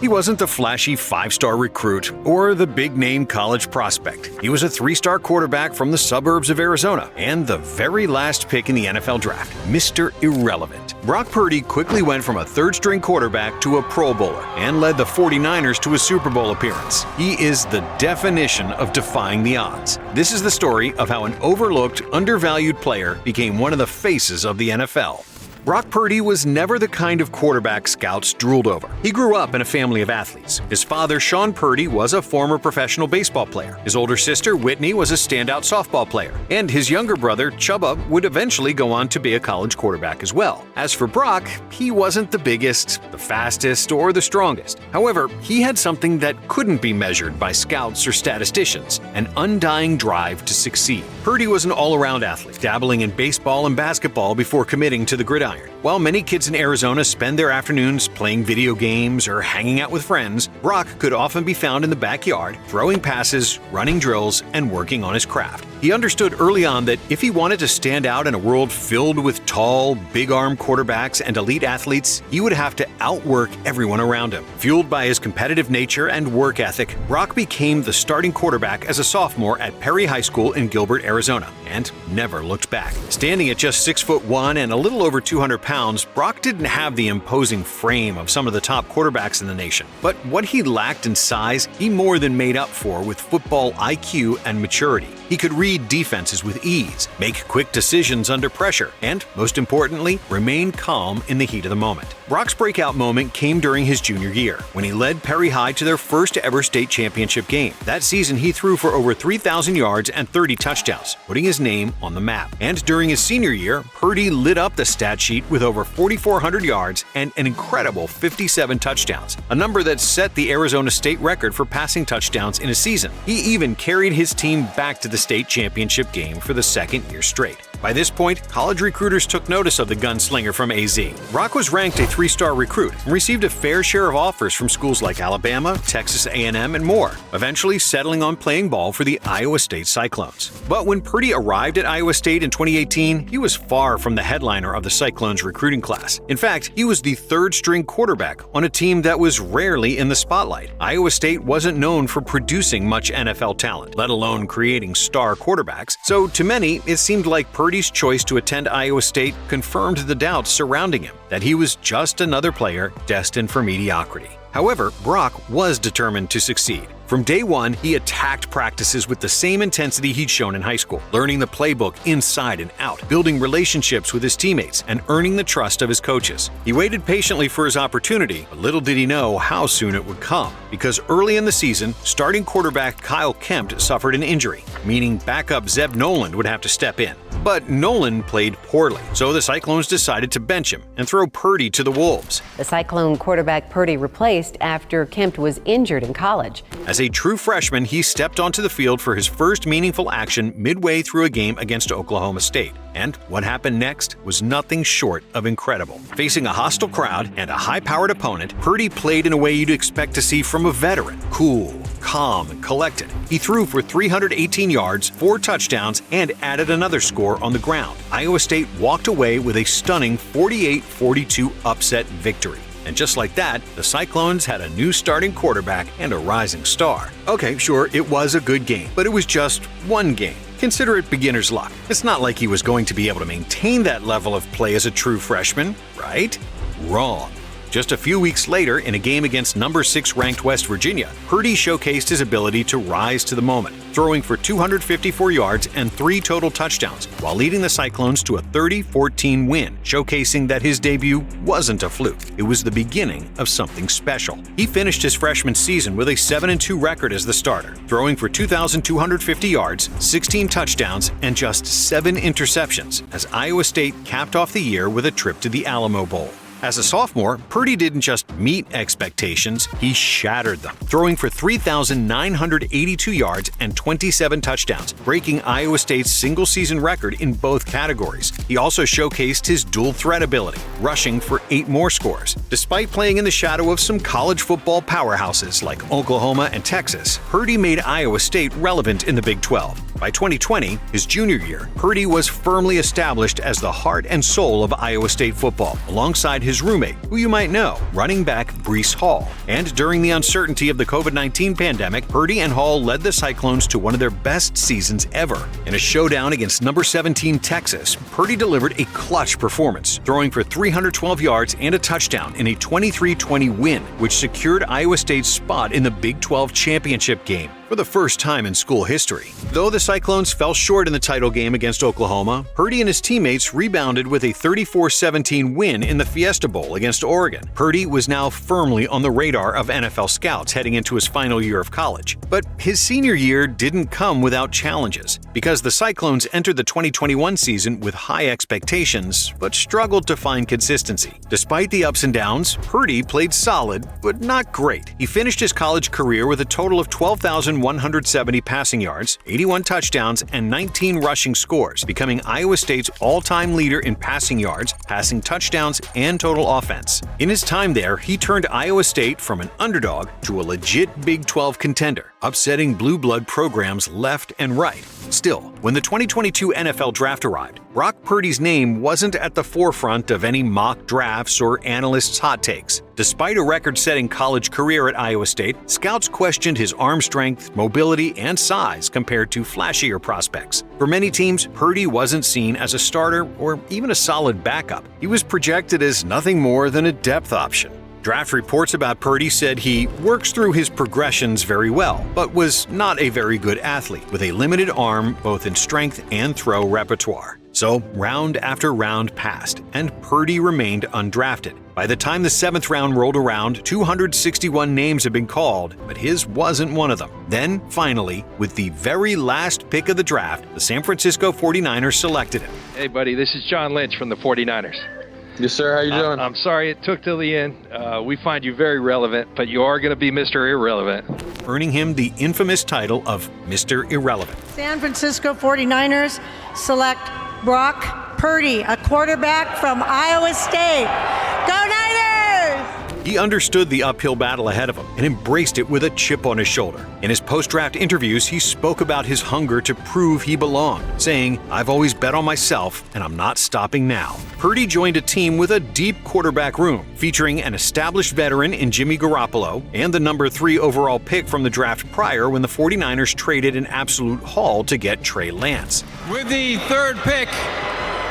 He wasn't the flashy 5-star recruit or the big-name college prospect. He was a 3-star quarterback from the suburbs of Arizona and the very last pick in the NFL draft, Mr. Irrelevant. Brock Purdy quickly went from a third-string quarterback to a Pro Bowler and led the 49ers to a Super Bowl appearance. He is the definition of defying the odds. This is the story of how an overlooked, undervalued player became one of the faces of the NFL. Brock Purdy was never the kind of quarterback scouts drooled over. He grew up in a family of athletes. His father, Sean Purdy, was a former professional baseball player. His older sister, Whitney, was a standout softball player. And his younger brother, Chubba, would eventually go on to be a college quarterback as well. As for Brock, he wasn't the biggest, the fastest, or the strongest. However, he had something that couldn't be measured by scouts or statisticians, an undying drive to succeed. Purdy was an all-around athlete, dabbling in baseball and basketball before committing to the gridiron. While many kids in Arizona spend their afternoons playing video games or hanging out with friends, Brock could often be found in the backyard, throwing passes, running drills, and working on his craft. He understood early on that if he wanted to stand out in a world filled with tall, big-arm quarterbacks and elite athletes, he would have to outwork everyone around him. Fueled by his competitive nature and work ethic, Brock became the starting quarterback as a sophomore at Perry High School in Gilbert, Arizona, and never looked back. Standing at just 6'1" and a little over 200 pounds, Brock didn't have the imposing frame of some of the top quarterbacks in the nation. But what he lacked in size, he more than made up for with football IQ and maturity. He could read defenses with ease, make quick decisions under pressure, and, most importantly, remain calm in the heat of the moment. Brock's breakout moment came during his junior year, when he led Perry High to their first-ever state championship game. That season, he threw for over 3,000 yards and 30 touchdowns, putting his name on the map. And during his senior year, Purdy lit up the stat sheet with over 4,400 yards and an incredible 57 touchdowns, a number that set the Arizona state record for passing touchdowns in a season. He even carried his team back to the state championship game for the second year straight. By this point, college recruiters took notice of the gunslinger from AZ. Brock was ranked a 3-star recruit and received a fair share of offers from schools like Alabama, Texas A&M, and more, eventually settling on playing ball for the Iowa State Cyclones. But when Purdy arrived at Iowa State in 2018, he was far from the headliner of the Cyclones recruiting class. In fact, he was the third-string quarterback on a team that was rarely in the spotlight. Iowa State wasn't known for producing much NFL talent, let alone creating star quarterbacks, so to many, it seemed like Purdy's choice to attend Iowa State confirmed the doubts surrounding him, that he was just another player destined for mediocrity. However, Brock was determined to succeed. From day one, he attacked practices with the same intensity he'd shown in high school, learning the playbook inside and out, building relationships with his teammates, and earning the trust of his coaches. He waited patiently for his opportunity, but little did he know how soon it would come, because early in the season, starting quarterback Kyle Kempt suffered an injury, meaning backup Zeb Noland would have to step in. But Noland played poorly, so the Cyclones decided to bench him and throw Purdy to the Wolves. The Cyclone quarterback Purdy replaced after Kempt was injured in college. As a true freshman, he stepped onto the field for his first meaningful action midway through a game against Oklahoma State. And what happened next was nothing short of incredible. Facing a hostile crowd and a high-powered opponent, Purdy played in a way you'd expect to see from a veteran. Cool, calm, and collected. He threw for 318 yards, 4 touchdowns, and added another score on the ground. Iowa State walked away with a stunning 48-42 upset victory. And just like that, the Cyclones had a new starting quarterback and a rising star. Okay, sure, it was a good game, but it was just one game. Consider it beginner's luck. It's not like he was going to be able to maintain that level of play as a true freshman, right? Wrong. Just a few weeks later, in a game against number 6 ranked West Virginia, Purdy showcased his ability to rise to the moment, throwing for 254 yards and 3 total touchdowns, while leading the Cyclones to a 30-14 win, showcasing that his debut wasn't a fluke. It was the beginning of something special. He finished his freshman season with a 7-2 record as the starter, throwing for 2,250 yards, 16 touchdowns, and just 7 interceptions, as Iowa State capped off the year with a trip to the Alamo Bowl. As a sophomore, Purdy didn't just meet expectations, he shattered them, throwing for 3,982 yards and 27 touchdowns, breaking Iowa State's single-season record in both categories. He also showcased his dual-threat ability, rushing for 8 more scores. Despite playing in the shadow of some college football powerhouses like Oklahoma and Texas, Purdy made Iowa State relevant in the Big 12. By 2020, his junior year, Purdy was firmly established as the heart and soul of Iowa State football, alongside his roommate, who you might know, running back Breece Hall. And during the uncertainty of the COVID-19 pandemic, Purdy and Hall led the Cyclones to one of their best seasons ever. In a showdown against number 17 Texas, Purdy delivered a clutch performance, throwing for 312 yards and a touchdown in a 23-20 win, which secured Iowa State's spot in the Big 12 championship game for the first time in school history. Though the Cyclones fell short in the title game against Oklahoma, Purdy and his teammates rebounded with a 34-17 win in the Fiesta Bowl against Oregon. Purdy was now firmly on the radar of NFL scouts heading into his final year of college. But his senior year didn't come without challenges, because the Cyclones entered the 2021 season with high expectations, but struggled to find consistency. Despite the ups and downs, Purdy played solid, but not great. He finished his college career with a total of 12,170 passing yards, 81 touchdowns, and 19 rushing scores, becoming Iowa State's all-time leader in passing yards, passing touchdowns, and total offense. In his time there, he turned Iowa State from an underdog to a legit Big 12 contender, upsetting blue blood programs left and right. Still, when the 2022 NFL Draft arrived, Brock Purdy's name wasn't at the forefront of any mock drafts or analysts' hot takes. Despite a record-setting college career at Iowa State, scouts questioned his arm strength, mobility, and size compared to flashier prospects. For many teams, Purdy wasn't seen as a starter or even a solid backup. He was projected as nothing more than a depth option. Draft reports about Purdy said he works through his progressions very well, but was not a very good athlete, with a limited arm both in strength and throw repertoire. So, round after round passed, and Purdy remained undrafted. By the time the 7th round rolled around, 261 names had been called, but his wasn't one of them. Then, finally, with the very last pick of the draft, the San Francisco 49ers selected him. Hey, buddy, this is John Lynch from the 49ers. Yes, sir. How you doing? I'm sorry it took till the end. We find you very relevant, but you are going to be Mr. Irrelevant. Earning him the infamous title of Mr. Irrelevant. San Francisco 49ers select Brock Purdy, a quarterback from Iowa State. Go Niners! He understood the uphill battle ahead of him and embraced it with a chip on his shoulder. In his post-draft interviews, he spoke about his hunger to prove he belonged, saying, "I've always bet on myself, and I'm not stopping now." Purdy joined a team with a deep quarterback room, featuring an established veteran in Jimmy Garoppolo and the number 3 overall pick from the draft prior when the 49ers traded an absolute haul to get Trey Lance. With the 3rd pick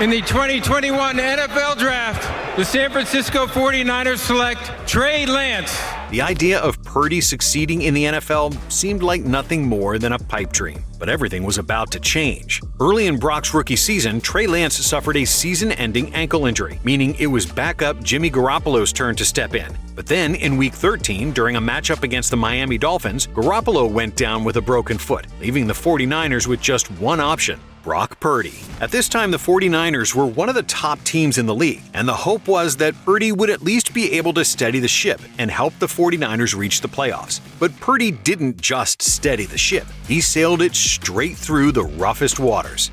in the 2021 NFL Draft, the San Francisco 49ers select Trey Lance. The idea of Purdy succeeding in the NFL seemed like nothing more than a pipe dream, but everything was about to change. Early in Brock's rookie season, Trey Lance suffered a season-ending ankle injury, meaning it was backup Jimmy Garoppolo's turn to step in. But then, in Week 13, during a matchup against the Miami Dolphins, Garoppolo went down with a broken foot, leaving the 49ers with just one option: Brock Purdy. At this time, the 49ers were one of the top teams in the league, and the hope was that Purdy would at least be able to steady the ship and help the 49ers reach the playoffs. But Purdy didn't just steady the ship. He sailed it straight through the roughest waters.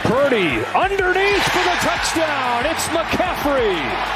Purdy underneath for the touchdown. It's McCaffrey.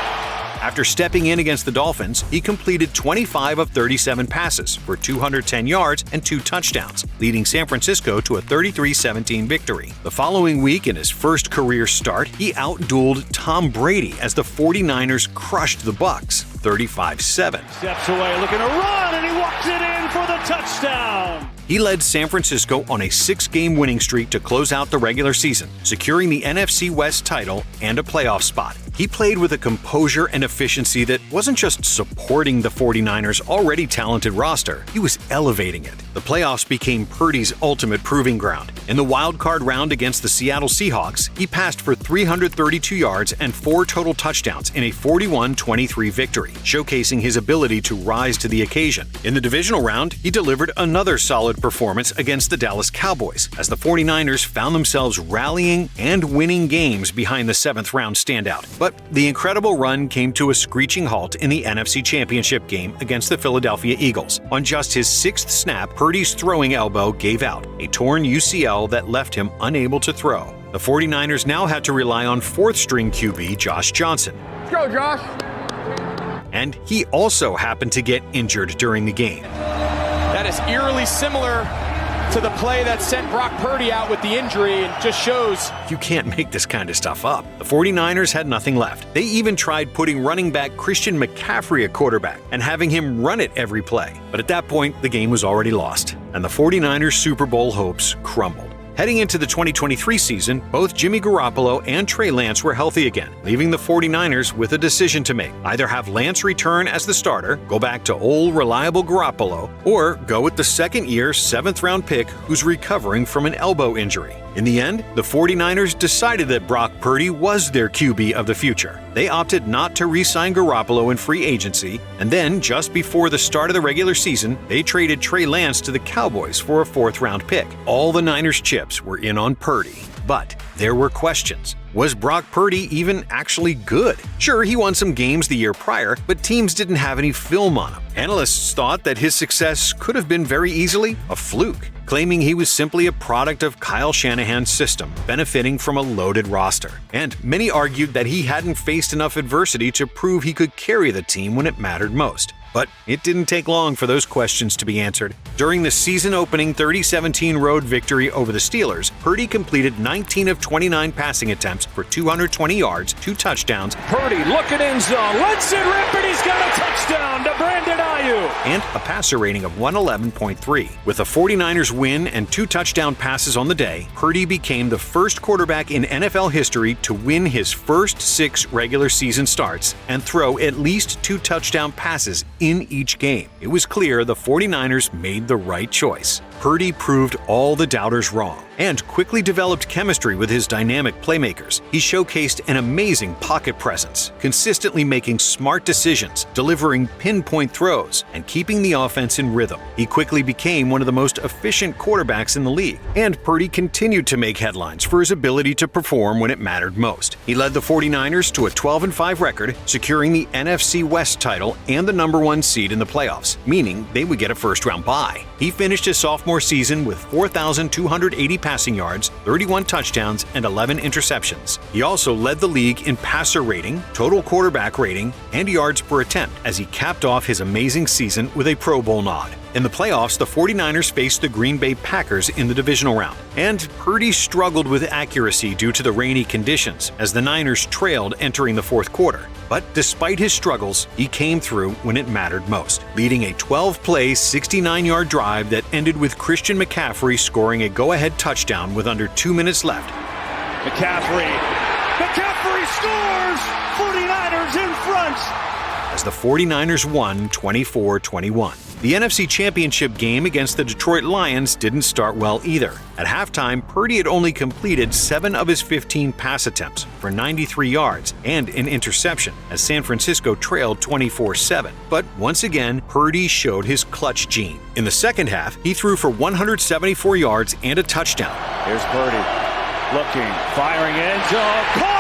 After stepping in against the Dolphins, he completed 25 of 37 passes for 210 yards and 2 touchdowns, leading San Francisco to a 33-17 victory. The following week, in his first career start, he outdueled Tom Brady as the 49ers crushed the Bucs, 35-7. Steps away, looking to run, and he walks it in for the touchdown. He led San Francisco on a 6-game winning streak to close out the regular season, securing the NFC West title and a playoff spot. He played with a composure and efficiency that wasn't just supporting the 49ers' already talented roster, he was elevating it. The playoffs became Purdy's ultimate proving ground. In the wild card round against the Seattle Seahawks, he passed for 332 yards and 4 total touchdowns in a 41-23 victory, showcasing his ability to rise to the occasion. In the divisional round, he delivered another solid performance against the Dallas Cowboys, as the 49ers found themselves rallying and winning games behind the 7th round standout. But the incredible run came to a screeching halt in the NFC Championship game against the Philadelphia Eagles. On just his 6th snap, Purdy's throwing elbow gave out, a torn UCL that left him unable to throw. The 49ers now had to rely on 4th-string QB Josh Johnson. Let's go, Josh. and he also happened to get injured during the game. That is eerily similar to the play that sent Brock Purdy out with the injury, and just shows you can't make this kind of stuff up. The 49ers had nothing left. They even tried putting running back Christian McCaffrey at quarterback and having him run it every play. But at that point, the game was already lost, and the 49ers Super Bowl hopes crumbled. Heading into the 2023 season, both Jimmy Garoppolo and Trey Lance were healthy again, leaving the 49ers with a decision to make. Either have Lance return as the starter, go back to old reliable Garoppolo, or go with the second-year, seventh-round pick who's recovering from an elbow injury. In the end, the 49ers decided that Brock Purdy was their QB of the future. They opted not to re-sign Garoppolo in free agency, and then, just before the start of the regular season, they traded Trey Lance to the Cowboys for a fourth-round pick. All the Niners' chips were in on Purdy, but there were questions. Was Brock Purdy even actually good? Sure, he won some games the year prior, but teams didn't have any film on him. Analysts thought that his success could have been very easily a fluke, claiming he was simply a product of Kyle Shanahan's system, benefiting from a loaded roster. And many argued that he hadn't faced enough adversity to prove he could carry the team when it mattered most. But it didn't take long for those questions to be answered. During the season-opening 30-17 road victory over the Steelers, Purdy completed 19 of 29 passing attempts for 220 yards, 2 touchdowns. Purdy looking end zone, lets it rip, and he's got a touchdown to Brandon Ayuk. And a passer rating of 111.3. With a 49ers win and 2 touchdown passes on the day, Purdy became the first quarterback in NFL history to win his first 6 regular season starts and throw at least 2 touchdown passes in each game. It was clear the 49ers made the right choice. Purdy proved all the doubters wrong and quickly developed chemistry with his dynamic playmakers. He showcased an amazing pocket presence, consistently making smart decisions, delivering pinpoint throws, and keeping the offense in rhythm. He quickly became one of the most efficient quarterbacks in the league, and Purdy continued to make headlines for his ability to perform when it mattered most. He led the 49ers to a 12-5 record, securing the NFC West title and the number 1 seed in the playoffs, meaning they would get a first-round bye. He finished his sophomore season with 4,280 passing yards, 31 touchdowns, and 11 interceptions. He also led the league in passer rating, total quarterback rating, and yards per attempt as he capped off his amazing season with a Pro Bowl nod. In the playoffs, the 49ers faced the Green Bay Packers in the divisional round, and Purdy struggled with accuracy due to the rainy conditions as the Niners trailed entering the fourth quarter. But despite his struggles, he came through when it mattered most, leading a 12-play, 69-yard drive that ended with Christian McCaffrey scoring a go-ahead touchdown with under 2 minutes left. McCaffrey scores! 49ers in front! As the 49ers won 24-21. The NFC Championship game against the Detroit Lions didn't start well either. At halftime, Purdy had only completed 7 of his 15 pass attempts for 93 yards and an interception as San Francisco trailed 24-7. But once again, Purdy showed his clutch gene. In the second half, he threw for 174 yards and a touchdown. Here's Purdy, looking, firing end zone, caught!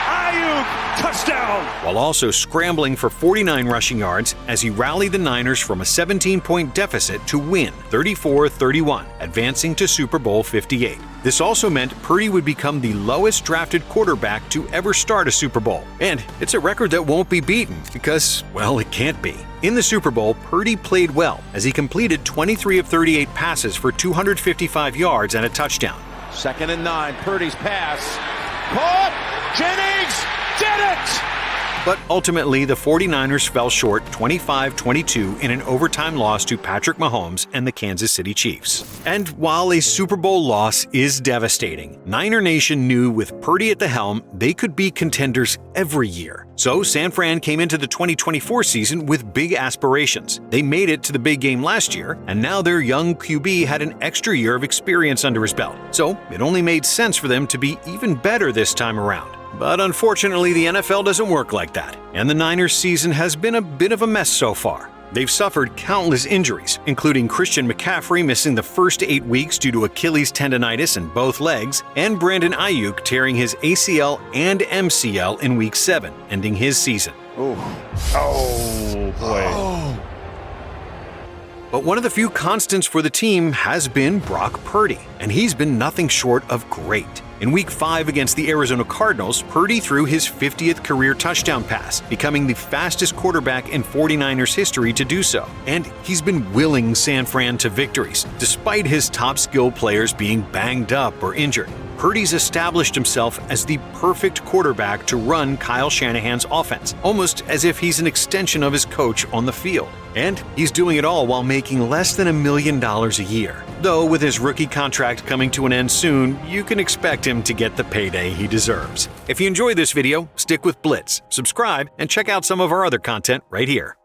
Ayuk, touchdown! While also scrambling for 49 rushing yards as he rallied the Niners from a 17-point deficit to win 34-31, advancing to Super Bowl 58. This also meant Purdy would become the lowest drafted quarterback to ever start a Super Bowl. And it's a record that won't be beaten because, well, it can't be. In the Super Bowl, Purdy played well as he completed 23 of 38 passes for 255 yards and a touchdown. 2nd and 9, Purdy's pass. Caught! Jennings did it! But ultimately, the 49ers fell short 25-22 in an overtime loss to Patrick Mahomes and the Kansas City Chiefs. And while a Super Bowl loss is devastating, Niner Nation knew with Purdy at the helm, they could be contenders every year. So San Fran came into the 2024 season with big aspirations. They made it to the big game last year, and now their young QB had an extra year of experience under his belt. So it only made sense for them to be even better this time around. But unfortunately, the NFL doesn't work like that, and the Niners season has been a bit of a mess so far. They've suffered countless injuries, including Christian McCaffrey missing the first 8 weeks due to Achilles tendonitis in both legs, and Brandon Ayuk tearing his ACL and MCL in Week 7, ending his season. Oh boy. Oh. But one of the few constants for the team has been Brock Purdy, and he's been nothing short of great. In Week 5 against the Arizona Cardinals, Purdy threw his 50th career touchdown pass, becoming the fastest quarterback in 49ers history to do so. And he's been willing San Fran to victories, despite his top skill players being banged up or injured. Purdy's established himself as the perfect quarterback to run Kyle Shanahan's offense, almost as if he's an extension of his coach on the field. And he's doing it all while making less than $1 million a year. Though with his rookie contract coming to an end soon, you can expect him to get the payday he deserves. If you enjoyed this video, stick with Blitz, subscribe, and check out some of our other content right here.